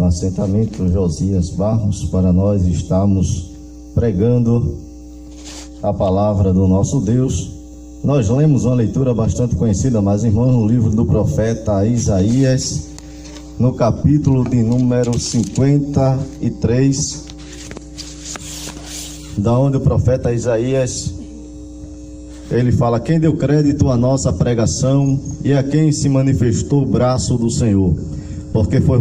no assentamento Josias Barros, para nós estarmos pregando a palavra do nosso Deus. Nós lemos uma leitura bastante conhecida, mas irmãos, no livro do profeta Isaías, no capítulo de número 53, da onde o profeta Isaías, ele fala: quem deu crédito à nossa pregação e a quem se manifestou o braço do Senhor, porque foi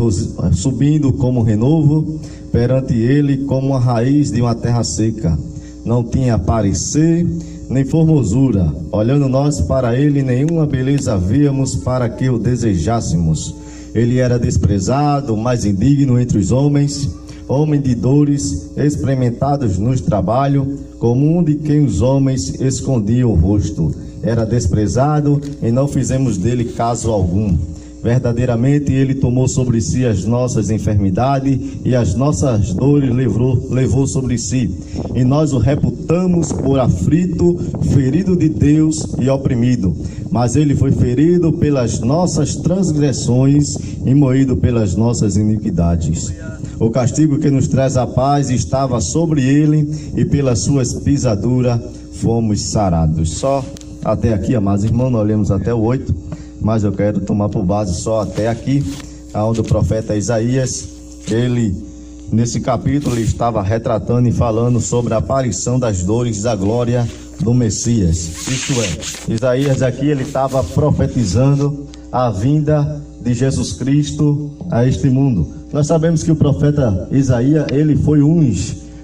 subindo como renovo perante ele, como a raiz de uma terra seca, não tinha parecer nem formosura, olhando nós para ele, nenhuma beleza víamos para que o desejássemos. Ele era desprezado, mais indigno entre os homens, homem de dores, experimentados no trabalho, como um de quem os homens escondiam o rosto. Era desprezado e não fizemos dele caso algum. Verdadeiramente ele tomou sobre si as nossas enfermidades e as nossas dores levou sobre si. E nós o reputamos por aflito, ferido de Deus e oprimido. Mas ele foi ferido pelas nossas transgressões e moído pelas nossas iniquidades. O castigo que nos traz a paz estava sobre ele, e pelas suas pisaduras fomos sarados. Só até aqui, amados irmãos, nós lemos até o 8, mas eu quero tomar por base só até aqui, onde o profeta Isaías, ele, nesse capítulo, ele estava retratando e falando sobre a aparição das dores da glória do Messias. Isto é, Isaías aqui, ele estava profetizando a vinda de Jesus Cristo a este mundo. Nós sabemos que o profeta Isaías, ele foi um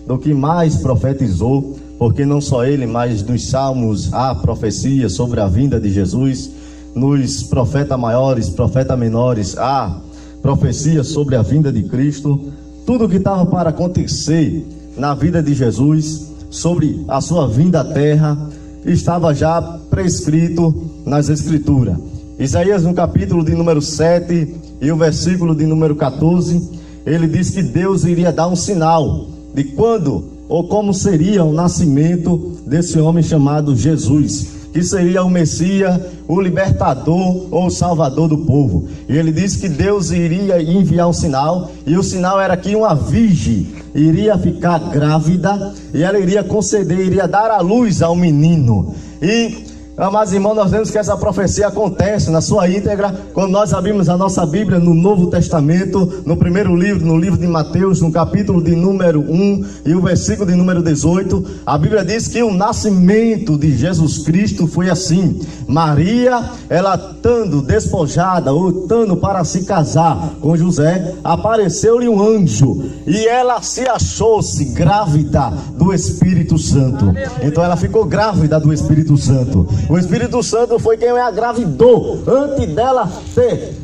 do que mais profetizou, porque não só ele, mas nos salmos há profecia sobre a vinda de Jesus. Nos profetas maiores, profetas menores, há profecia sobre a vinda de Cristo. Tudo que estava para acontecer na vida de Jesus, sobre a sua vinda à terra, estava já prescrito nas Escrituras. Isaías, no capítulo de número 7 e o versículo de número 14, ele diz que Deus iria dar um sinal de quando ou como seria o nascimento desse homem chamado Jesus, que seria o Messias, o libertador ou o salvador do povo. E ele disse que Deus iria enviar um sinal, e o sinal era que uma virgem iria ficar grávida, e ela iria conceder, iria dar à luz ao menino. E, amados irmãos, nós vemos que essa profecia acontece na sua íntegra quando nós abrimos a nossa Bíblia no Novo Testamento, no primeiro livro, no livro de Mateus, no capítulo de número 1 e o versículo de número 18. A Bíblia diz que o nascimento de Jesus Cristo foi assim: Maria, ela estando despojada, ou estando para se casar com José, apareceu-lhe um anjo e ela se achou-se grávida do Espírito Santo. Então ela ficou grávida do Espírito Santo. O Espírito Santo foi quem a engravidou. Antes dela ter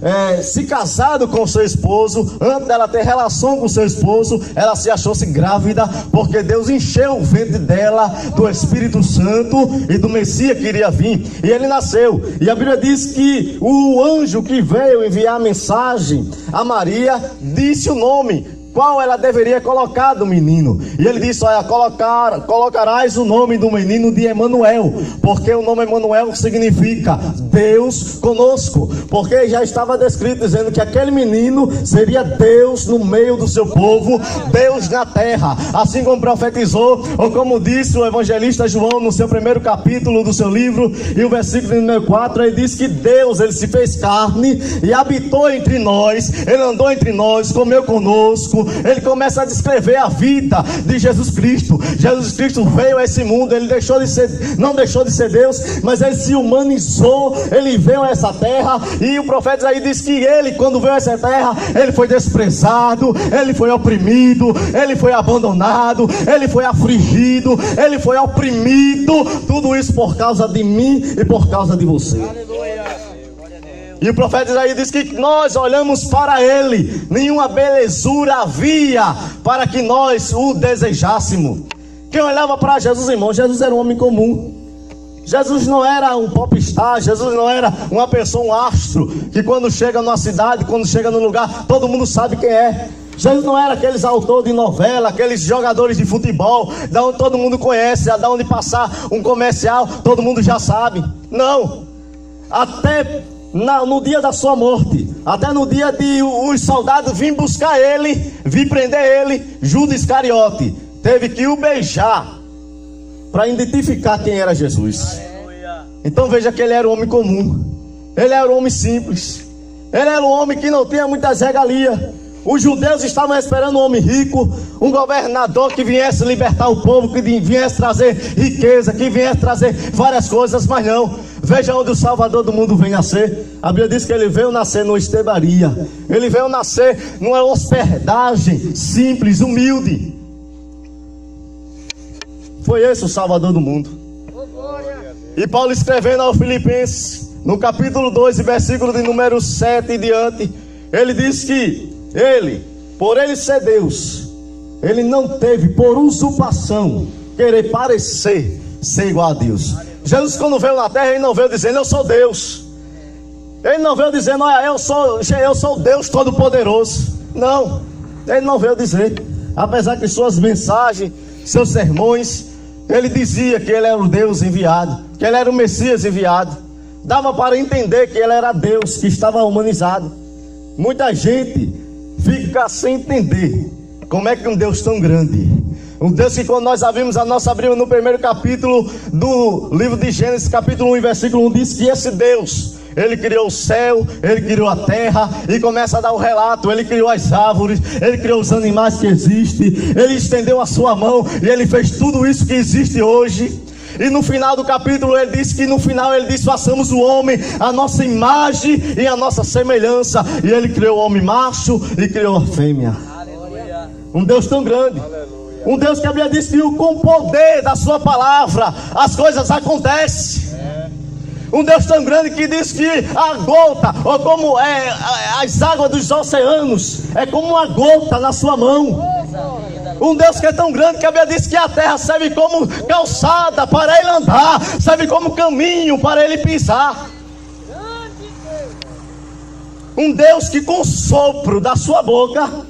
se casado com seu esposo, antes dela ter relação com seu esposo, ela se achou-se grávida, porque Deus encheu o ventre dela do Espírito Santo e do Messias que iria vir. E ele nasceu. E a Bíblia diz que o anjo que veio enviar a mensagem a Maria disse o nome qual ela deveria colocar do menino. E ele disse: olha, colocarás o nome do menino de Emanuel, porque o nome Emanuel significa Deus conosco, porque já estava descrito dizendo que aquele menino seria Deus no meio do seu povo, Deus na terra, assim como profetizou, ou como disse o evangelista João no seu primeiro capítulo do seu livro, e o versículo número 4, ele diz que Deus, ele se fez carne e habitou entre nós, ele andou entre nós, comeu conosco. Ele começa a descrever a vida de Jesus Cristo. Jesus Cristo veio a esse mundo, ele não deixou de ser Deus, mas ele se humanizou, ele veio a essa terra. E o profeta Isaías diz que ele, quando veio a essa terra, ele foi desprezado, ele foi oprimido, ele foi abandonado, ele foi afligido, ele foi oprimido. Tudo isso por causa de mim e por causa de você. Aleluia. E o profeta Isaías diz que nós olhamos para ele, nenhuma belezura havia para que nós o desejássemos. Quem olhava para Jesus, irmão, Jesus era um homem comum. Jesus não era um popstar, Jesus não era uma pessoa, um astro, que quando chega numa cidade, quando chega num lugar, todo mundo sabe quem é. Jesus não era aqueles autores de novela, aqueles jogadores de futebol, da onde todo mundo conhece, da onde passar um comercial, todo mundo já sabe. Não, até no dia da sua morte, até no dia de os soldados virem buscar ele, vir prender ele, Judas Iscariote teve que o beijar para identificar quem era Jesus. Então veja que ele era um homem comum, ele era um homem simples, ele era um homem que não tinha muitas regalias. Os judeus estavam esperando um homem rico, um governador que viesse libertar o povo, que viesse trazer riqueza, que viesse trazer várias coisas, mas não. Veja onde o Salvador do mundo vem nascer. A Bíblia diz que ele veio nascer numa estebaria, ele veio nascer numa hospedagem simples, humilde. Foi esse o Salvador do mundo. E Paulo escrevendo aos Filipenses, no capítulo 2, versículo de número 7 e diante, ele diz que ele, por ele ser Deus, ele não teve por usurpação querer parecer ser igual a Deus. Jesus, quando veio na terra, ele não veio dizendo eu sou Deus. Ele não veio dizendo eu sou Deus Todo-Poderoso. Não, ele não veio dizer. Apesar que suas mensagens, seus sermões, ele dizia que ele era o Deus enviado, que ele era o Messias enviado. Dava para entender que ele era Deus, que estava humanizado. Muita gente fica sem entender como é que um Deus tão grande, um Deus que quando nós abrimos no primeiro capítulo do livro de Gênesis, capítulo 1, versículo 1, diz que esse Deus, ele criou o céu, ele criou a terra, e começa a dar o relato, ele criou as árvores, ele criou os animais que existem, ele estendeu a sua mão, e ele fez tudo isso que existe hoje. E no final do capítulo ele diz que façamos o homem a nossa imagem e a nossa semelhança. E ele criou o homem macho e criou a fêmea. Aleluia. Um Deus tão grande. Aleluia. Um Deus que a Bíblia diz que com o poder da sua palavra as coisas acontecem. Um Deus tão grande que diz que a gota, ou como as águas dos oceanos, é como uma gota na sua mão. Um Deus que é tão grande que a Bíblia diz que a terra serve como calçada para ele andar, serve como caminho para ele pisar. Um Deus que com o sopro da sua boca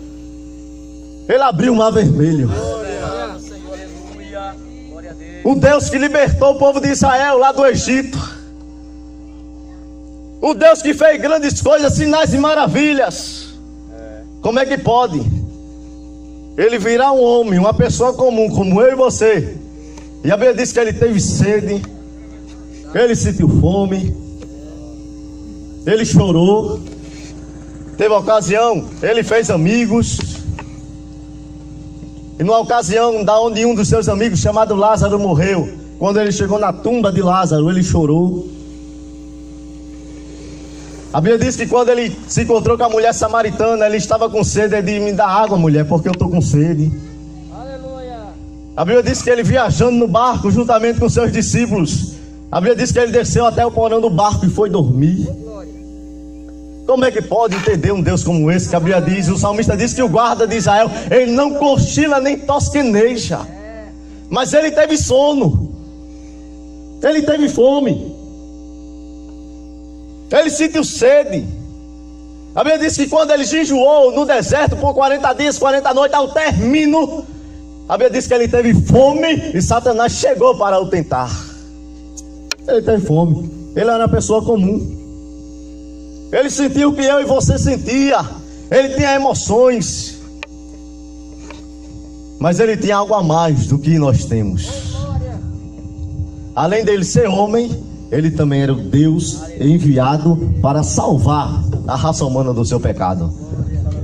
ele abriu o mar vermelho. O Deus que libertou o povo de Israel lá do Egito. O Deus que fez grandes coisas, sinais e maravilhas. Como é que pode ele virar um homem, uma pessoa comum como eu e você? E a Bíblia diz que ele teve sede, ele sentiu fome, ele chorou, teve ocasião, ele fez amigos. E numa ocasião da onde um dos seus amigos, chamado Lázaro, morreu, quando ele chegou na tumba de Lázaro, ele chorou. A Bíblia diz que quando ele se encontrou com a mulher samaritana, ele estava com sede. Ele disse: me dá água, mulher, porque eu estou com sede. Aleluia. A Bíblia diz que ele, viajando no barco juntamente com seus discípulos, a Bíblia diz que ele desceu até o porão do barco e foi dormir. Como é que pode entender um Deus como esse? Que a Bíblia diz, o salmista diz que o guarda de Israel, ele não cochila nem tosqueneja, mas ele teve sono, ele teve fome, ele sentiu sede. A Bíblia diz que quando ele jejuou no deserto por 40 dias, 40 noites, ao término, a Bíblia diz que ele teve fome e Satanás chegou para o tentar. Ele teve fome, ele era uma pessoa comum. Ele sentiu o que eu e você sentia. Ele tinha emoções, mas ele tinha algo a mais do que nós temos. Além dele ser homem, ele também era o Deus enviado para salvar a raça humana do seu pecado.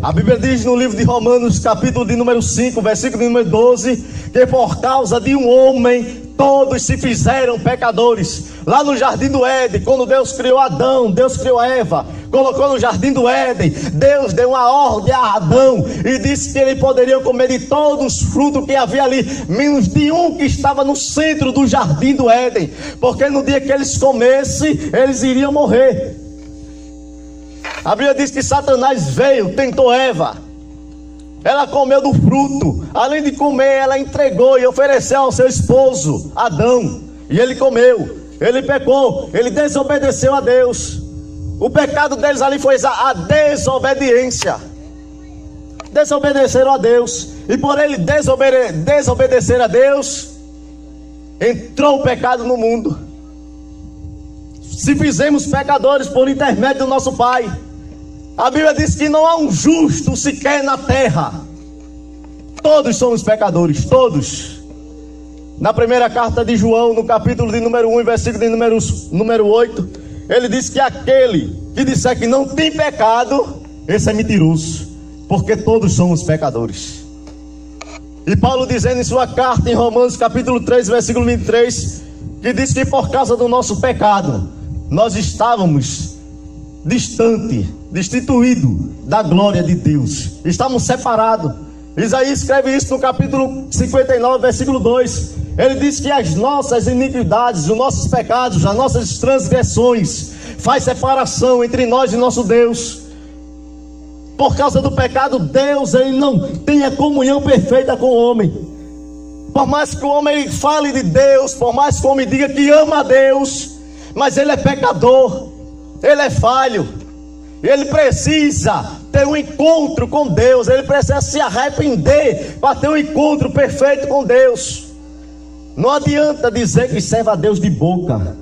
A Bíblia diz no livro de Romanos, capítulo de número 5, versículo de número 12, que por causa de um homem todos se fizeram pecadores. Lá no jardim do Éden, quando Deus criou Adão, Deus criou Eva, colocou no jardim do Éden, Deus deu uma ordem a Adão e disse que ele poderia comer de todos os frutos que havia ali, menos de um que estava no centro do jardim do Éden, porque no dia que eles comessem, eles iriam morrer. A Bíblia diz que Satanás veio, tentou Eva. Ela comeu do fruto. Além de comer, ela entregou e ofereceu ao seu esposo Adão. E ele comeu, ele pecou, ele desobedeceu a Deus. O pecado deles ali foi a desobediência. Desobedeceram a Deus. E por ele desobedecer a Deus, entrou o pecado no mundo. se fizemos pecadores por intermédio do nosso Pai. A Bíblia diz que não há um justo sequer na terra. Todos somos pecadores, todos. Na primeira carta de João, no capítulo de número 1, versículo de número 8, ele diz que aquele que disser que não tem pecado, esse é mentiroso, porque todos somos pecadores. E Paulo dizendo em sua carta em Romanos capítulo 3, versículo 23, que diz que por causa do nosso pecado, nós estávamos destituídos da glória de Deus, estávamos separados. Isaías escreve isso no capítulo 59, versículo 2. Ele diz que as nossas iniquidades, os nossos pecados, as nossas transgressões faz separação entre nós e nosso Deus. Por causa do pecado, Deus ele não tem a comunhão perfeita com o homem. Por mais que o homem fale de Deus, por mais que o homem diga que ama a Deus, mas ele é pecador, ele é falho, ele precisa ter um encontro com Deus, ele precisa se arrepender para ter um encontro perfeito com Deus. Não adianta dizer que serve a Deus de boca,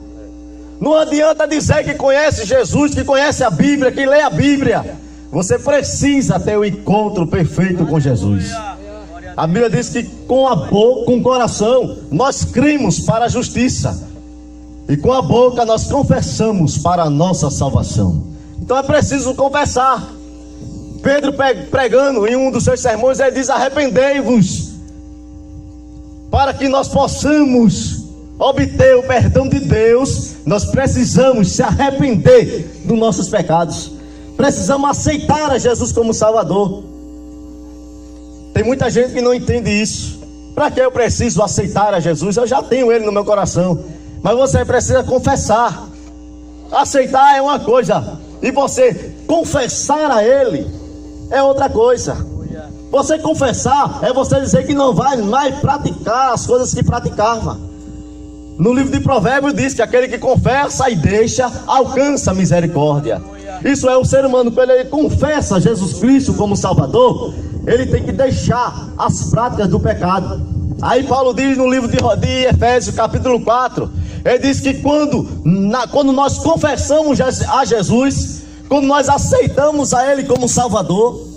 não adianta dizer que conhece Jesus, que conhece a Bíblia, que lê a Bíblia. Você precisa ter um encontro perfeito com Jesus. A Bíblia diz que com a boca, com o coração, nós cremos para a justiça, e com a boca nós confessamos para a nossa salvação. Então é preciso confessar. Pedro pregando em um dos seus sermões, ele diz: arrependei-vos, para que nós possamos obter o perdão de Deus. Nós precisamos se arrepender dos nossos pecados, precisamos aceitar a Jesus como Salvador. Tem muita gente que não entende isso. Para que eu preciso aceitar a Jesus? Eu já tenho Ele no meu coração, mas você precisa confessar. Aceitar é uma coisa, e você confessar a Ele é outra coisa. Você confessar é você dizer que não vai mais praticar as coisas que praticava. No livro de Provérbios diz que aquele que confessa e deixa alcança misericórdia. Isso é o ser humano, quando ele confessa Jesus Cristo como Salvador, ele tem que deixar as práticas do pecado. Aí Paulo diz no livro de Efésios capítulo 4, ele diz que quando nós confessamos a Jesus, quando nós aceitamos a Ele como Salvador,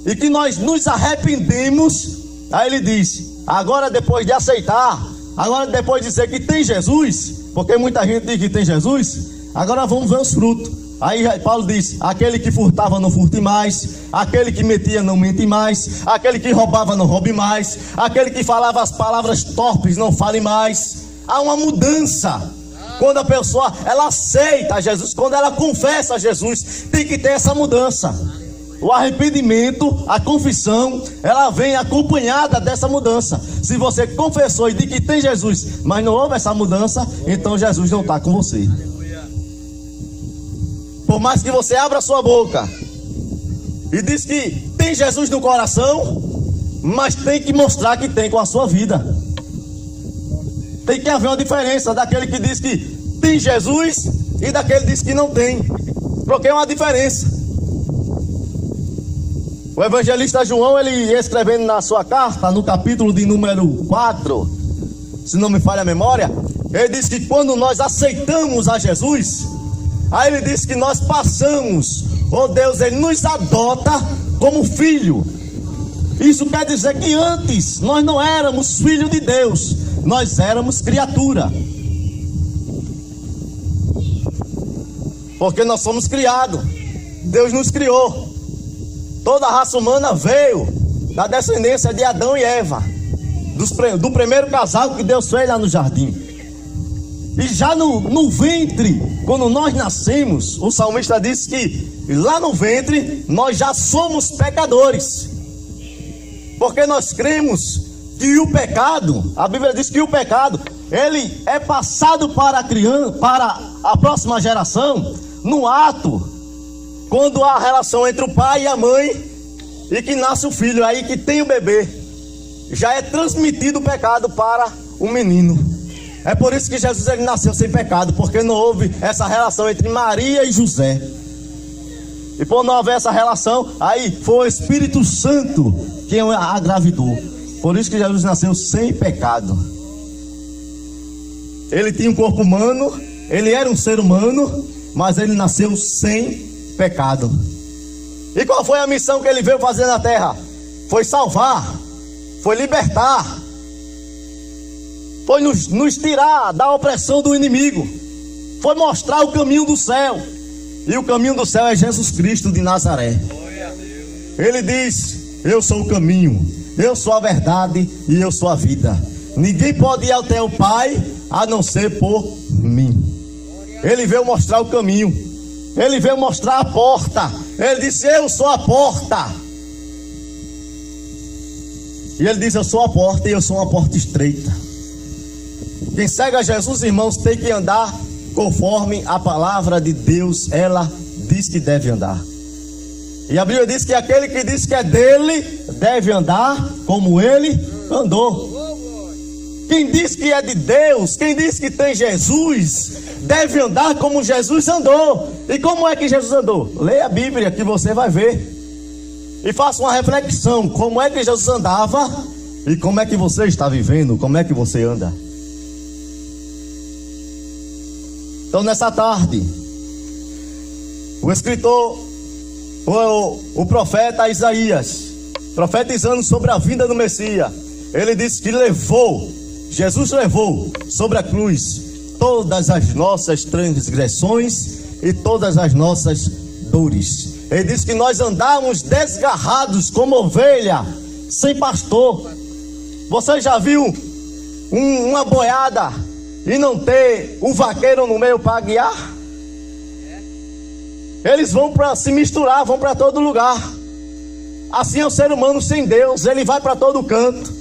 e que nós nos arrependemos, aí ele diz: agora depois de aceitar, agora depois de dizer que tem Jesus, porque muita gente diz que tem Jesus, agora vamos ver os frutos. Aí Paulo diz: aquele que furtava não furte mais, aquele que mentia não mente mais, aquele que roubava não roube mais, aquele que falava as palavras torpes não fale mais. Há uma mudança. Quando a pessoa ela aceita a Jesus, quando ela confessa a Jesus, tem que ter essa mudança. O arrependimento, a confissão, ela vem acompanhada dessa mudança. Se você confessou e diz que tem Jesus, mas não houve essa mudança, então Jesus não está com você. Por mais que você abra a sua boca e diz que tem Jesus no coração, mas tem que mostrar que tem com a sua vida. Tem que haver uma diferença daquele que diz que tem Jesus e daquele que diz que não tem, porque é uma diferença. O evangelista João, ele escrevendo na sua carta, no capítulo de número 4, se não me falha a memória, ele diz que quando nós aceitamos a Jesus, aí ele diz que nós passamos, Deus, ele nos adota como filho. Isso quer dizer que antes nós não éramos filho de Deus, nós éramos criatura, porque nós somos criados, Deus nos criou. Toda a raça humana veio da descendência de Adão e Eva, do primeiro casal que Deus fez lá no jardim. E já no ventre, quando nós nascemos, o salmista diz que lá no ventre nós já somos pecadores, porque nós cremos que o pecado, a Bíblia diz que o pecado, ele é passado para a criança, para a próxima geração, no ato, quando há a relação entre o pai e a mãe, e que nasce o filho, aí que tem o bebê, já é transmitido o pecado para o menino. É por isso que Jesus ele nasceu sem pecado, porque não houve essa relação entre Maria e José. E por não haver essa relação, aí foi o Espírito Santo quem a engravidou. Por isso que Jesus nasceu sem pecado. Ele tinha um corpo humano, ele era um ser humano, mas ele nasceu sem pecado. E qual foi a missão que ele veio fazer na terra? Foi salvar, foi libertar, foi nos tirar da opressão do inimigo, foi mostrar o caminho do céu. E o caminho do céu é Jesus Cristo de Nazaré. Ele diz: eu sou o caminho, eu sou a verdade e eu sou a vida. Ninguém pode ir até o Pai a não ser por mim. Ele veio mostrar o caminho, ele veio mostrar a porta. Ele disse: eu sou a porta. E ele diz: eu sou a porta, e eu sou uma porta estreita. Quem segue a Jesus, irmãos, tem que andar conforme a palavra de Deus, ela diz que deve andar. E a Bíblia diz que aquele que diz que é dele, deve andar como ele andou. Quem diz que é de Deus, quem diz que tem Jesus, deve andar como Jesus andou. E como é que Jesus andou? Leia a Bíblia que você vai ver. E faça uma reflexão, como é que Jesus andava e como é que você está vivendo, como é que você anda. Então nessa tarde, o escritor, o profeta Isaías, profetizando sobre a vinda do Messias, ele disse que Jesus levou sobre a cruz todas as nossas transgressões e todas as nossas dores. Ele disse que nós andávamos desgarrados como ovelha, sem pastor. Você já viu uma boiada e não ter um vaqueiro no meio para guiar? Eles vão para se misturar, vão para todo lugar. Assim é o ser humano sem Deus, ele vai para todo canto.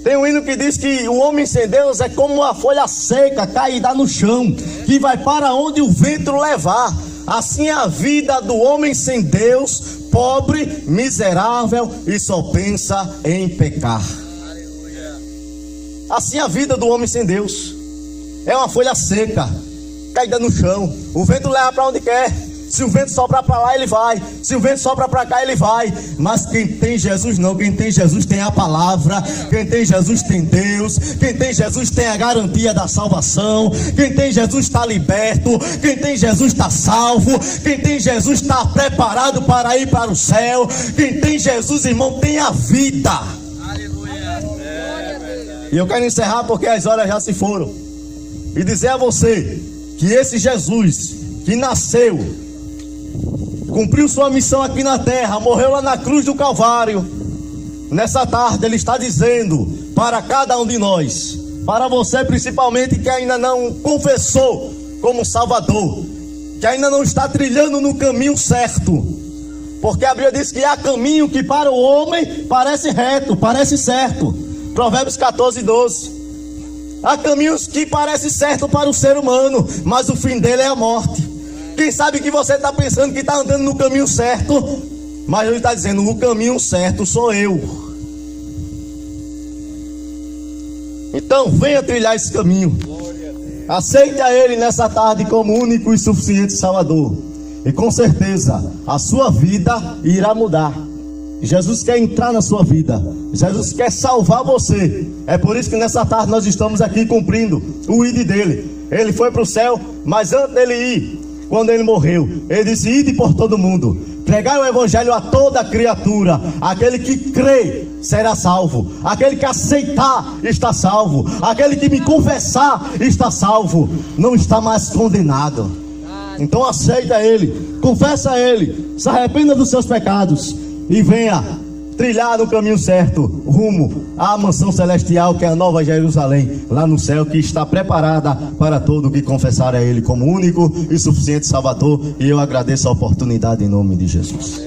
Tem um hino que diz que o homem sem Deus é como uma folha seca, caída no chão, que vai para onde o vento levar. Assim é a vida do homem sem Deus, pobre, miserável e só pensa em pecar. Assim é a vida do homem sem Deus. É uma folha seca, caída no chão. O vento leva para onde quer. Se o vento sopra para lá, ele vai. Se o vento sopra para cá, ele vai. Mas quem tem Jesus não. Quem tem Jesus tem a palavra. Quem tem Jesus tem Deus. Quem tem Jesus tem a garantia da salvação. Quem tem Jesus está liberto. Quem tem Jesus está salvo. Quem tem Jesus está preparado para ir para o céu. Quem tem Jesus, irmão, tem a vida. Aleluia. E eu quero encerrar porque as horas já se foram. E dizer a você que esse Jesus que nasceu, cumpriu sua missão aqui na terra, morreu lá na cruz do Calvário. Nessa tarde ele está dizendo para cada um de nós, para você principalmente que ainda não confessou como Salvador, que ainda não está trilhando no caminho certo, porque a Bíblia diz que há caminho que para o homem parece reto, parece certo. Provérbios 14:12. Há caminhos que parecem certo para o ser humano, mas o fim dele é a morte. Quem sabe que você está pensando que está andando no caminho certo, mas ele está dizendo: o caminho certo sou eu. Então venha trilhar esse caminho. Aceite a Ele nessa tarde como único e suficiente Salvador. E com certeza a sua vida irá mudar. Jesus quer entrar na sua vida. Jesus quer salvar você. É por isso que nessa tarde nós estamos aqui cumprindo o ID dele. Ele foi para o céu, mas antes dele ir, quando ele morreu, ele disse: ide por todo mundo, pregai o evangelho a toda criatura. Aquele que crê será salvo. Aquele que aceitar está salvo. Aquele que me confessar está salvo. Não está mais condenado. Então aceita ele, confessa a ele, se arrependa dos seus pecados e venha trilhar no caminho certo, rumo à mansão celestial, que é a Nova Jerusalém, lá no céu, que está preparada para todo que confessar a Ele como único e suficiente Salvador. E eu agradeço a oportunidade em nome de Jesus.